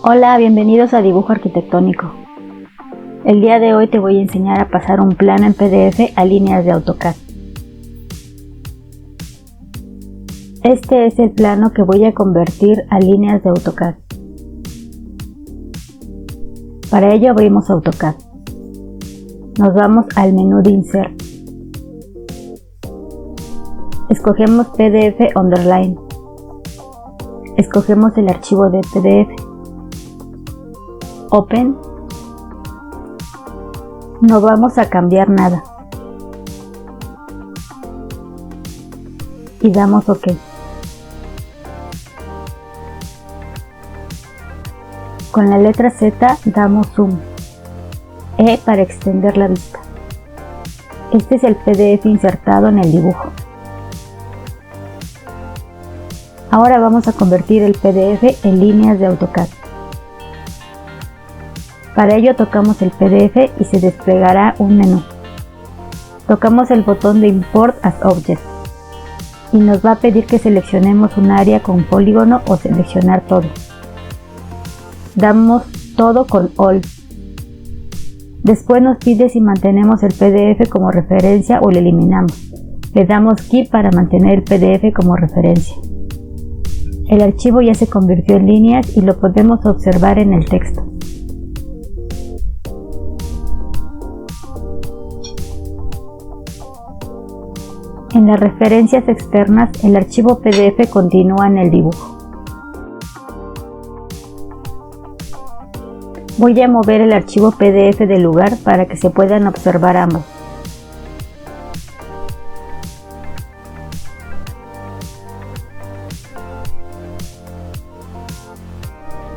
Hola, bienvenidos a Dibujo Arquitectónico. El día de hoy te voy a enseñar a pasar un plano en PDF a líneas de AutoCAD. Este es el plano que voy a convertir a líneas de AutoCAD. Para ello abrimos AutoCAD. Nos vamos al menú de Insert. Escogemos PDF Underline. Escogemos el archivo de PDF. Open. No vamos a cambiar nada. Y damos OK. Con la letra Z damos Zoom. E para extender la vista. Este es el PDF insertado en el dibujo. Ahora vamos a convertir el PDF en líneas de AutoCAD. Para ello tocamos el PDF y se desplegará un menú. Tocamos el botón de Import as Object y nos va a pedir que seleccionemos un área con polígono o seleccionar todo. Damos todo con All. Después nos pide si mantenemos el PDF como referencia o lo eliminamos. Le damos Keep para mantener el PDF como referencia. El archivo ya se convirtió en líneas y lo podemos observar en el texto. En las referencias externas, el archivo PDF continúa en el dibujo. Voy a mover el archivo PDF del lugar para que se puedan observar ambos.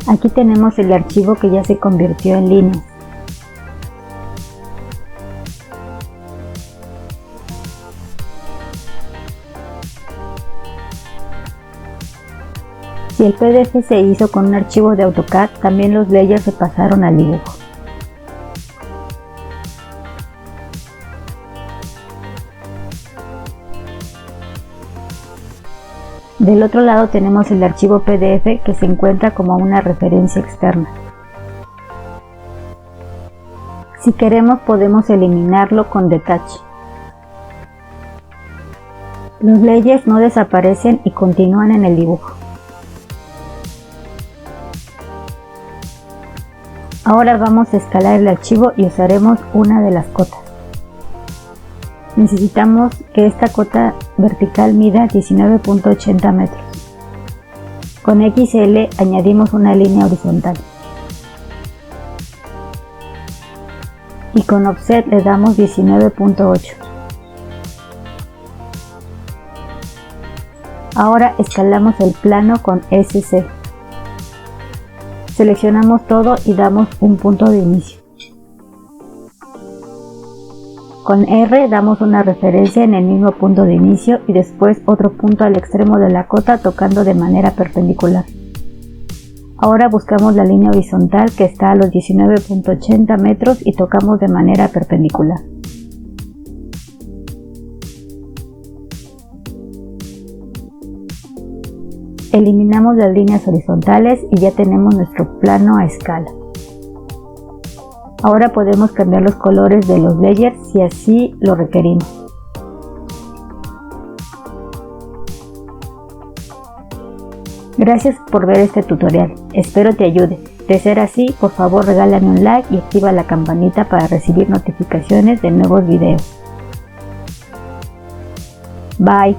Aquí tenemos el archivo que ya se convirtió en líneas. Si el PDF se hizo con un archivo de AutoCAD, también los layers se pasaron al dibujo. Del otro lado tenemos el archivo PDF que se encuentra como una referencia externa. Si queremos podemos eliminarlo con Detach. Los layers no desaparecen y continúan en el dibujo. Ahora vamos a escalar el archivo y usaremos una de las cotas. Necesitamos que esta cota vertical mida 19.80 metros. Con XL añadimos una línea horizontal. Y con Offset le damos 19.8. Ahora escalamos el plano con SC. Seleccionamos todo y damos un punto de inicio. Con R damos una referencia en el mismo punto de inicio y después otro punto al extremo de la cota tocando de manera perpendicular. Ahora buscamos la línea horizontal que está a los 19.80 metros y tocamos de manera perpendicular. Eliminamos las líneas horizontales y ya tenemos nuestro plano a escala. Ahora podemos cambiar los colores de los layers si así lo requerimos. Gracias por ver este tutorial, espero te ayude. De ser así, por favor regálame un like y activa la campanita para recibir notificaciones de nuevos videos. Bye.